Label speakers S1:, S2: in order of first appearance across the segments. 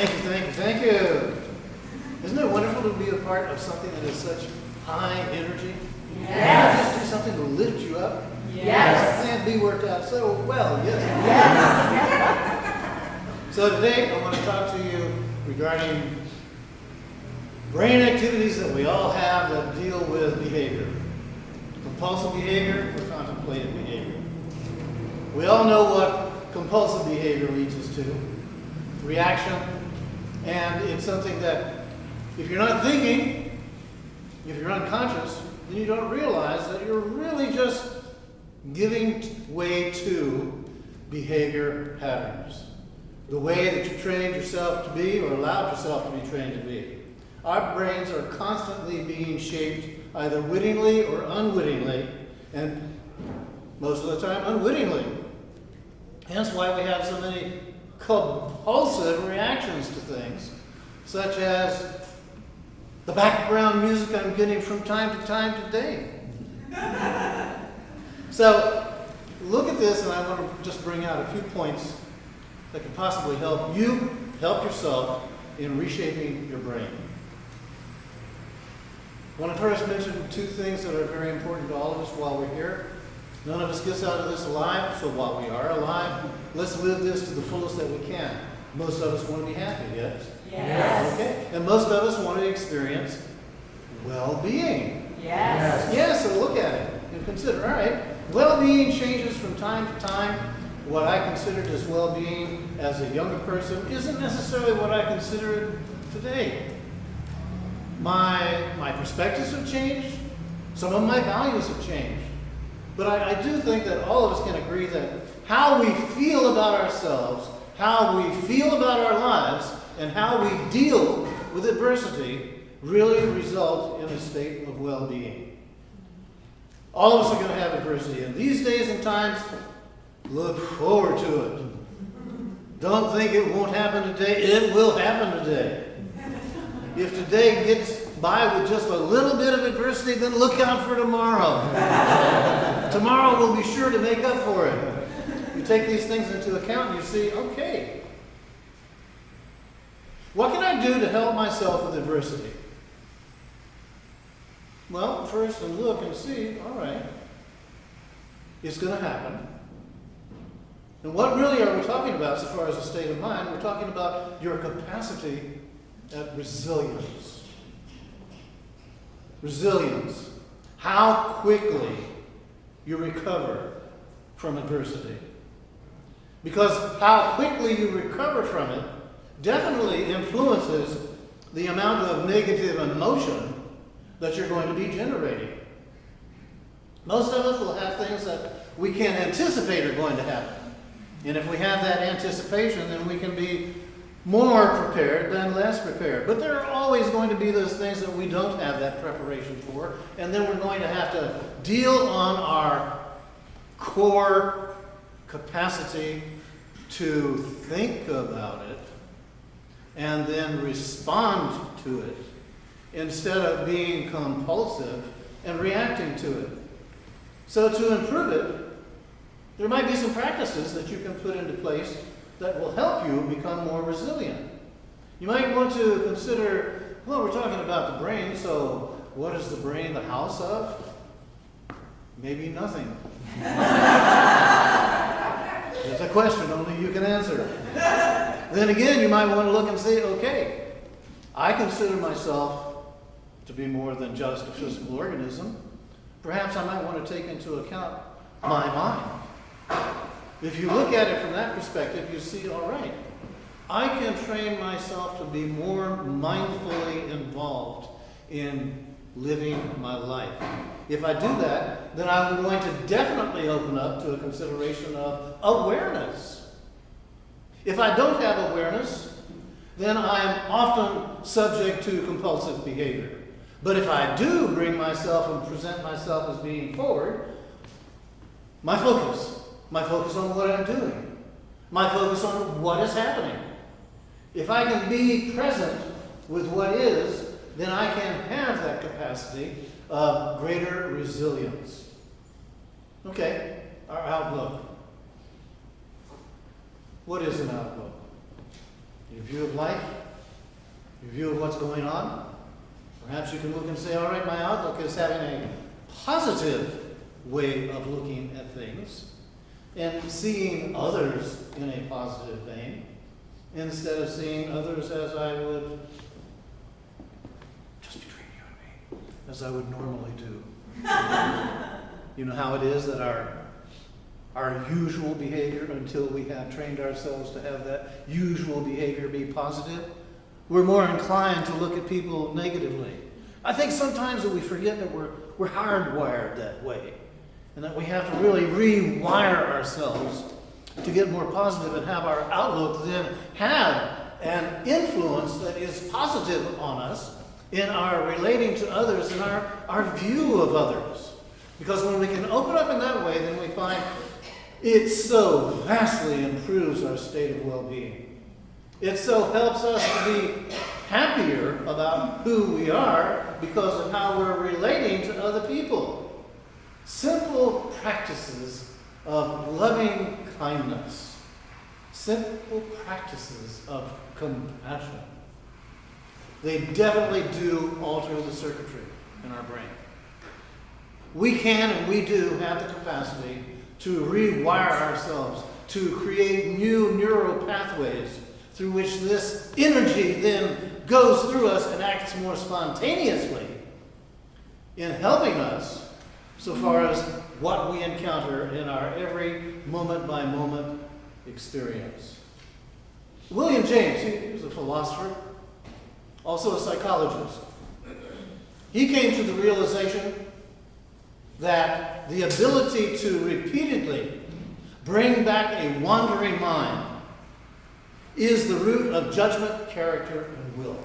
S1: Thank you. Isn't it wonderful to be a part of something that is such high energy?
S2: Yes.
S1: Do something to lift you up?
S2: Yes.
S1: And be worked out so well, yes. So today I want to talk to you regarding brain activities that we all have that deal with behavior. Compulsive behavior or contemplative behavior. We all know what compulsive behavior leads us to. Reaction. And it's something that if you're not thinking, if you're unconscious, then you don't realize that you're really just giving way to behavior patterns. The way that you trained yourself to be or allowed yourself to be trained to be. Our brains are constantly being shaped either wittingly or unwittingly, and most of the time unwittingly. Hence why we have so many compulsive reactions to things, such as the background music I'm getting from time to time today. So, look at this, and I want to just bring out a few points that can possibly help you help yourself in reshaping your brain. I want to first mention two things that are very important to all of us while we're here. None of us gets out of this alive, so while we are alive, let's live this to the fullest that we can. Most of us want to be happy, yes?
S2: Yes.
S1: Okay? And most of us want to experience well-being.
S2: Yes.
S1: Yes, so look at it and consider, all right, well-being changes from time to time. What I considered as well-being as a younger person isn't necessarily what I consider it today. My perspectives have changed. Some of my values have changed. But I do think that all of us can agree that how we feel about ourselves, how we feel about our lives, and how we deal with adversity really result in a state of well-being. All of us are going to have adversity, and these days and times, look forward to it. Don't think it won't happen today. It will happen today. If today gets by with just a little bit of adversity, then look out for tomorrow. Tomorrow will be sure to make up for it. You take these things into account and you see, okay, what can I do to help myself with adversity? Well, first look and see, all right, it's going to happen. And what really are we talking about as far as a state of mind? We're talking about your capacity at resilience. Resilience. How quickly you recover from adversity. Because how quickly you recover from it definitely influences the amount of negative emotion that you're going to be generating. Most of us will have things that we can't anticipate are going to happen. And if we have that anticipation, then we can be more prepared than less prepared. But there are always going to be those things that we don't have that preparation for, and then we're going to have to deal on our core capacity to think about it and then respond to it instead of being compulsive and reacting to it. So to improve it, there might be some practices that you can put into place that will help you become more resilient. You might want to consider, well, we're talking about the brain, so what is the brain the house of? Maybe nothing. It's a question only you can answer. Then again, you might want to look and say, okay, I consider myself to be more than just a physical organism. Perhaps I might want to take into account my mind. If you look at it from that perspective, you see, all right, I can train myself to be more mindfully involved in living my life. If I do that, then I'm going to definitely open up to a consideration of awareness. If I don't have awareness, then I'm often subject to compulsive behavior. But if I do bring myself and present myself as being forward, my focus on what I'm doing, my focus on what is happening. If I can be present with what is, then I can have that capacity of greater resilience. Okay, our outlook. What is an outlook? your view of life, your view of what's going on. Perhaps you can look and say, all right, my outlook is having a positive way of looking at things and seeing others in a positive vein instead of seeing others as I would, just between you and me, as I would normally do. You know how it is that our usual behavior, until we have trained ourselves to have that usual behavior be positive, we're more inclined to look at people negatively. I think sometimes that we forget that we're hardwired that way, and that we have to really rewire ourselves to get more positive and have our outlook then have an influence that is positive on us in our relating to others and our view of others. Because when we can open up in that way, then we find it so vastly improves our state of well-being. It so helps us to be happier about who we are because of how we're relating to other people. Simple practices of loving kindness. Simple practices of compassion. They definitely do alter the circuitry in our brain. We can and we do have the capacity to rewire ourselves, to create new neural pathways through which this energy then goes through us and acts more spontaneously in helping us so far as what we encounter in our every moment-by-moment experience. William James, he was a philosopher, also a psychologist. He came to the realization that the ability to repeatedly bring back a wandering mind is the root of judgment, character, and will.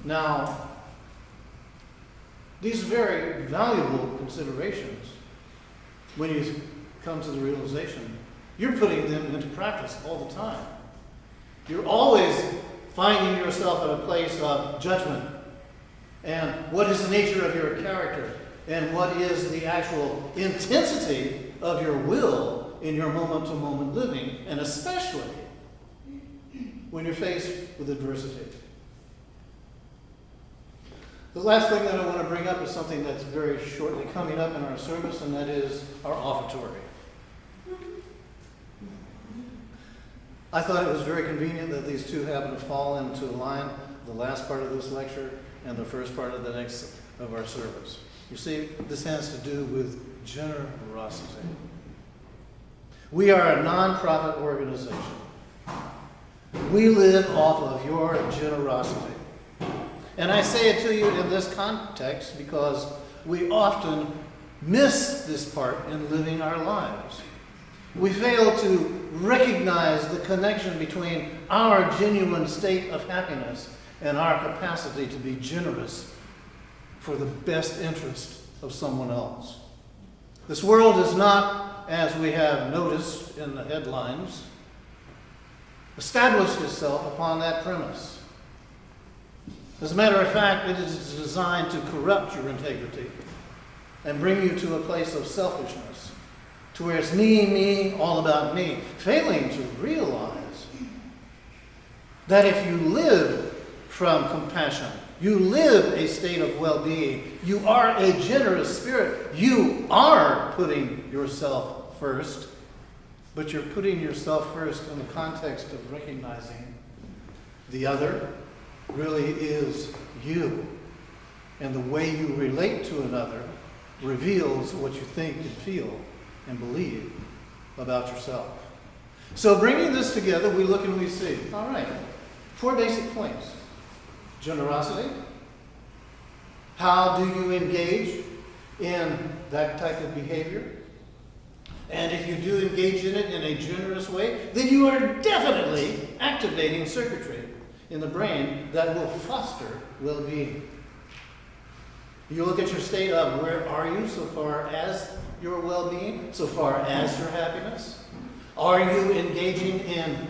S1: Now, these are very valuable considerations when you come to the realization you're putting them into practice all the time. You're always finding yourself at a place of judgment. And what is the nature of your character? And what is the actual intensity of your will in your moment-to-moment living, and especially when you're faced with adversity. The last thing that I want to bring up is something that's very shortly coming up in our service, and that is our offertory. I thought it was very convenient that these two happen to fall into line, the last part of this lecture and the first part of the next of our service. You see, this has to do with generosity. We are a nonprofit organization. We live off of your generosity. And I say it to you in this context because we often miss this part in living our lives. We fail to recognize the connection between our genuine state of happiness and our capacity to be generous for the best interest of someone else. This world is not, as we have noticed in the headlines, established itself upon that premise. As a matter of fact, it is designed to corrupt your integrity and bring you to a place of selfishness, to where it's me, all about me, failing to realize that if you live from compassion, you live a state of well-being, you are a generous spirit, you are putting yourself first, but you're putting yourself first in the context of recognizing the other really is you. And the way you relate to another reveals what you think and feel and believe about yourself. So bringing this together, we look and we see, all right, 4 basic points. Generosity. How do you engage in that type of behavior? And if you do engage in it in a generous way, then you are definitely activating circuitry in the brain that will foster well-being. You look at your state of where are you so far as your well-being, so far as your happiness? Are you engaging in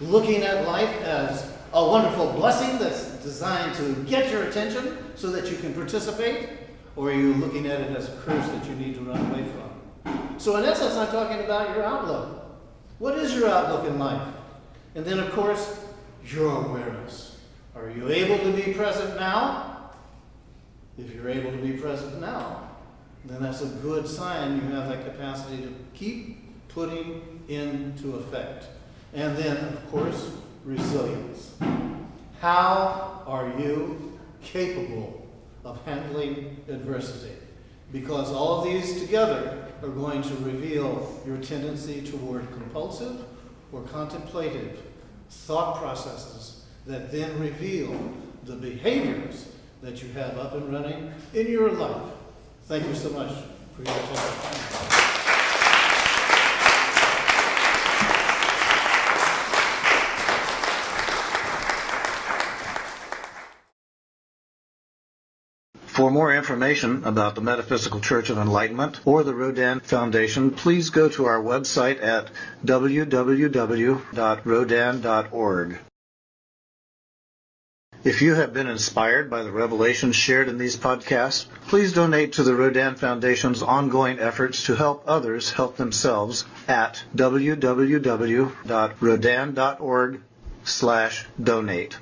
S1: looking at life as a wonderful blessing that's designed to get your attention so that you can participate? Or are you looking at it as a curse that you need to run away from? So in essence, I'm talking about your outlook. What is your outlook in life? And then, of course, your awareness. Are you able to be present now? If you're able to be present now, then that's a good sign you have that capacity to keep putting into effect. And then, of course, resilience. How are you capable of handling adversity? Because all of these together are going to reveal your tendency toward compulsive or contemplative thought processes that then reveal the behaviors that you have up and running in your life. Thank you so much for your attention. For more information about the Metaphysical Church of Enlightenment or the Rodin Foundation, please go to our website at www.rodin.org. If you have been inspired by the revelations shared in these podcasts, please donate to the Rodin Foundation's ongoing efforts to help others help themselves at www.rodin.org/donate.